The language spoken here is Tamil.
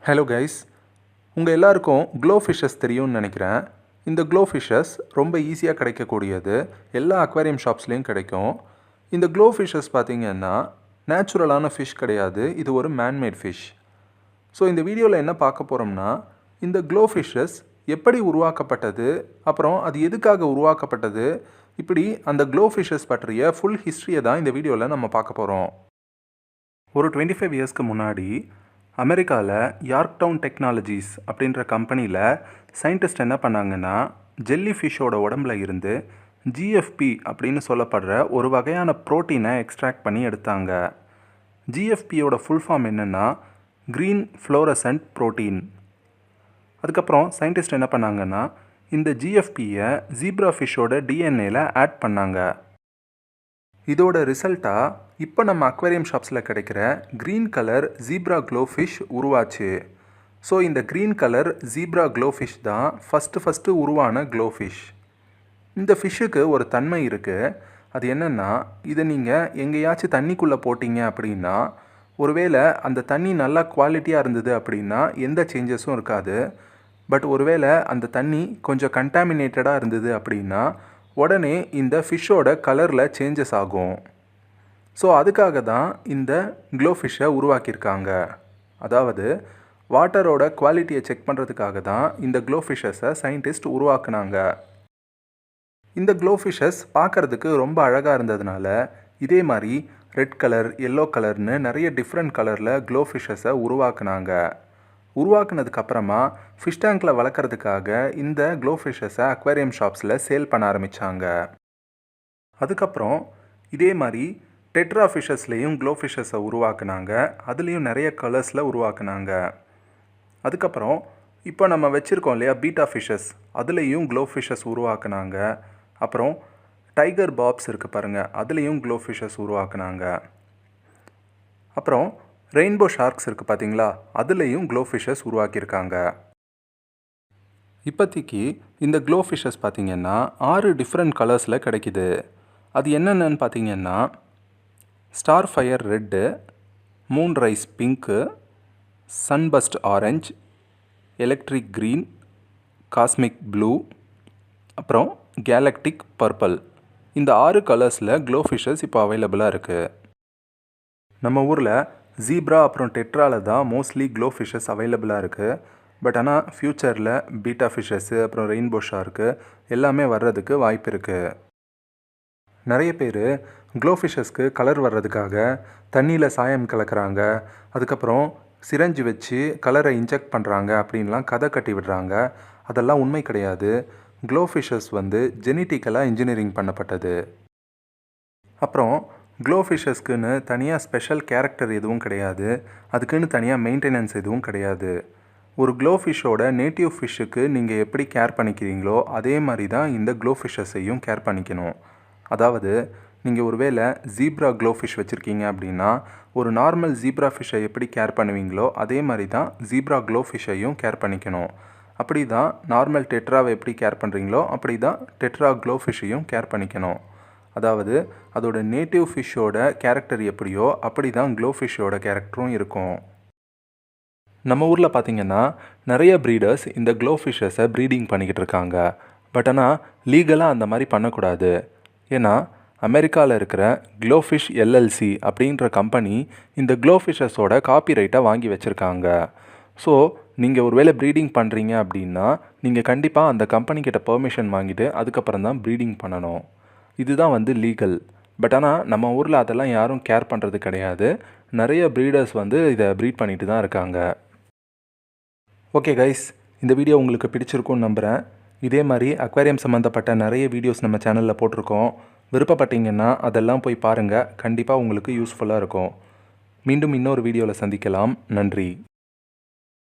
ஹலோ கைஸ், உங்கள் எல்லாருக்கும் க்ளோ ஃபிஷ்ஷஸ் தெரியும்னு நினைக்கிறேன். இந்த க்ளோ ஃபிஷ்ஷஸ் ரொம்ப ஈஸியாக கிடைக்கக்கூடியது. எல்லா அக்வேரியம் ஷாப்ஸ்லேயும் கிடைக்கும். இந்த க்ளோ ஃபிஷ்ஷஸ் பார்த்திங்கன்னா நேச்சுரலான ஃபிஷ் கிடையாது, இது ஒரு மேன்மேட் ஃபிஷ். ஸோ இந்த வீடியோவில் என்ன பார்க்க போகிறோம்னா, இந்த க்ளோ ஃபிஷ்ஷஸ் எப்படி உருவாக்கப்பட்டது, அப்புறம் அது எதுக்காக உருவாக்கப்பட்டது, இப்படி அந்த க்ளோ ஃபிஷ்ஷஸ் பற்றிய ஃபுல் ஹிஸ்ட்ரியை தான் இந்த வீடியோவில் நம்ம பார்க்க போகிறோம். ஒரு 25 இயர்ஸ்க்கு முன்னாடி அமெரிக்காவில் யார்க்டவுன் டெக்னாலஜிஸ் அப்படின்ற கம்பெனியில் சயின்டிஸ்ட் என்ன பண்ணாங்கன்னா, ஜெல்லி ஃபிஷ்ஷோட உடம்புல இருந்து ஜிஎஃப்பி அப்படின்னு சொல்லப்படுற ஒரு வகையான ப்ரோட்டீனை எக்ஸ்ட்ராக்ட் பண்ணி எடுத்தாங்க. ஜிஎஃப்பியோட ஃபுல் ஃபார்ம் என்னென்னா க்ரீன் ஃப்ளோரசன்ட் ப்ரோட்டீன். அதுக்கப்புறம் சயின்டிஸ்ட் என்ன பண்ணாங்கன்னா, இந்த ஜிஎஃப்பியை ஜீப்ரா ஃபிஷ்ஷோட டிஎன்ஏல ஆட் பண்ணாங்க. இதோட ரிசல்ட்டாக இப்போ நம்ம அக்வேரியம் ஷாப்ஸில் கிடைக்கிற green colour zebra glow fish உருவாச்சு. ஸோ இந்த green colour zebra glow fish தான் ஃபஸ்ட்டு உருவான க்ளோ ஃபிஷ். இந்த ஃபிஷ்ஷுக்கு ஒரு தன்மை இருக்குது. அது என்னென்னா, இதை நீங்கள் எங்கேயாச்சும் தண்ணிக்குள்ளே போட்டிங்க அப்படின்னா, ஒருவேளை அந்த தண்ணி நல்லா குவாலிட்டியாக இருந்தது அப்படின்னா எந்த சேஞ்சஸும் இருக்காது. பட் ஒருவேளை அந்த தண்ணி கொஞ்சம் கண்டாமினேட்டடாக இருந்தது அப்படின்னா உடனே இந்த ஃபிஷ்ஷோட கலரில் சேஞ்சஸ் ஆகும். ஸோ அதுக்காக தான் இந்த க்ளோ ஃபிஷ்ஷை உருவாக்கியிருக்காங்க. அதாவது வாட்டரோட குவாலிட்டியை செக் பண்ணுறதுக்காக தான் இந்த க்ளோ ஃபிஷ்ஷஸை சயின்டிஸ்ட் உருவாக்குனாங்க. இந்த க்ளோ ஃபிஷ்ஷஸ் பார்க்குறதுக்கு ரொம்ப அழகாக இருந்ததுனால இதே மாதிரி ரெட் கலர், எல்லோ கலர்னு நிறைய டிஃப்ரெண்ட் கலரில் க்ளோ ஃபிஷ்ஷஸை உருவாக்குனாங்க. உருவாக்குனதுக்கப்புறமா ஃபிஷ் டேங்கில் வளர்க்குறதுக்காக இந்த க்ளோ ஃபிஷ்ஷஸை அக்வேரியம் ஷாப்ஸில் சேல் பண்ண ஆரம்பித்தாங்க. அதுக்கப்புறம் இதே மாதிரி டெட்ரா ஃபிஷ்ஷஸ்லேயும் க்ளோ ஃபிஷ்ஷஸை உருவாக்குனாங்க. அதுலேயும் நிறைய கலர்ஸில் உருவாக்குனாங்க. அதுக்கப்புறம் இப்போ நம்ம வச்சுருக்கோம் இல்லையா பீட்டா ஃபிஷ்ஷஸ், அதுலேயும் க்ளோ ஃபிஷ்ஷஸ் உருவாக்குனாங்க. அப்புறம் டைகர் பாப்ஸ் இருக்குது பாருங்கள், அதுலேயும் க்ளோ ஃபிஷ்ஷஸ் உருவாக்குனாங்க. அப்புறம் ரெயின்போ ஷார்க்ஸ் இருக்குது பார்த்தீங்களா, அதுலேயும் க்ளோ ஃபிஷ்ஷஸ் உருவாக்கியிருக்காங்க. இப்போதைக்கு இந்த க்ளோ ஃபிஷ்ஷஸ் பார்த்திங்கன்னா 6 டிஃப்ரெண்ட் கலர்ஸில் கிடைக்கிது. அது என்னென்னு பார்த்திங்கன்னா star fire red, moon rise pink, sunburst orange, electric green, cosmic blue, அப்புறம் கேலக்டிக் பர்பிள். இந்த 6 கலர்ஸில் க்ளோ ஃபிஷ்ஷஸ் இப்போ அவைலபிளாக இருக்குது. நம்ம ஊரில் ஜீப்ரா அப்புறம் டெட்ராவில் தான் மோஸ்ட்லி க்ளோ ஃபிஷ்ஷஸ் அவைலபிளாக இருக்குது. பட் ஆனால் ஃப்யூச்சரில் பீட்டா ஃபிஷ்ஷஸ்ஸு அப்புறம் ரெயின்போ ஷார்க்கு எல்லாமே வர்றதுக்கு வாய்ப்பு இருக்குது. நிறைய பேர் க்ளோ ஃபிஷ்ஷஸ்க்கு கலர் வர்றதுக்காக தண்ணியில் சாயம் கலக்கிறாங்க, அதுக்கப்புறம் சிரஞ்சு வச்சு கலரை இன்ஜெக்ட் பண்ணுறாங்க அப்படின்லாம் கதை கட்டி விடுறாங்க. அதெல்லாம் உண்மை கிடையாது. க்ளோ ஃபிஷ்ஷஸ் ஜெனட்டிக்கலாக இன்ஜினியரிங் பண்ணப்பட்டது. அப்புறம் க்ளோ ஃபிஷ்ஷஸ்க்குன்னு தனியாக ஸ்பெஷல் கேரக்டர் எதுவும் கிடையாது, அதுக்குன்னு தனியாக மெயின்டெனன்ஸ் எதுவும் கிடையாது. ஒரு க்ளோ ஃபிஷ்ஷோட நேட்டிவ் ஃபிஷ்ஷுக்கு நீங்கள் எப்படி கேர் பண்ணிக்கிறீங்களோ அதே மாதிரி தான் இந்த க்ளோ ஃபிஷ்ஷஸையும் கேர் பண்ணிக்கணும். அதாவது நீங்கள் ஒரு வேளை ஜீப்ரா க்ளோ ஃபிஷ் வச்சுருக்கீங்க அப்படின்னா ஒரு நார்மல் ஜீப்ரா ஃபிஷ்ஷை எப்படி கேர் பண்ணுவீங்களோ அதே மாதிரி தான் ஜீப்ரா க்ளோ ஃபிஷ்ஷையும் கேர் பண்ணிக்கணும். அப்படி தான் நார்மல் டெட்ராவை எப்படி கேர் பண்ணுறீங்களோ அப்படி தான் டெட்ரா க்ளோ ஃபிஷ்ஷையும் கேர் பண்ணிக்கணும். அதாவது அதோட நேட்டிவ் ஃபிஷ்ஷோட கேரக்டர் எப்படியோ அப்படி தான் க்ளோ ஃபிஷ்ஷோட கேரக்டரும் இருக்கும். நம்ம ஊரில் பார்த்திங்கன்னா நிறைய ப்ரீடர்ஸ் இந்த க்ளோ ஃபிஷ்ஷஸை ப்ரீடிங் பண்ணிக்கிட்டு இருக்காங்க. பட் ஆனால் லீகலாக அந்த மாதிரி பண்ணக்கூடாது. ஏன்னா அமெரிக்காவில் இருக்கிற க்ளோ ஃபிஷ் எல்எல்சி அப்படின்ற கம்பெனி இந்த க்ளோ ஃபிஷ்ஷஸோட காப்பிரைட்டை வாங்கி வச்சுருக்காங்க. ஸோ நீங்கள் ஒரு வேளை ப்ரீடிங் பண்ணுறீங்க அப்படின்னா நீங்கள் கண்டிப்பாக அந்த கம்பெனிக்கிட்ட பெர்மிஷன் வாங்கிட்டு அதுக்கப்புறம் தான் ப்ரீடிங் பண்ணணும். இதுதான் லீகல். பட் ஆனால் நம்ம ஊரில் அதெல்லாம் யாரும் கேர் பண்ணுறது கிடையாது. நிறைய ப்ரீடர்ஸ் இதை ப்ரீட் பண்ணிட்டு தான் இருக்காங்க. ஓகே கைஸ், இந்த வீடியோ உங்களுக்கு பிடிச்சிருக்கும்னு நம்புகிறேன். இதே மாதிரி அக்வேரியம் சம்மந்தப்பட்ட நிறைய வீடியோஸ் நம்ம சேனலில் போட்டிருக்கோம். விருப்பப்பட்டீங்கன்னா அதெல்லாம் போய் பாருங்கள். கண்டிப்பாக உங்களுக்கு யூஸ்ஃபுல்லாக இருக்கும். மீண்டும் இன்னொரு வீடியோவில் சந்திக்கலாம். நன்றி.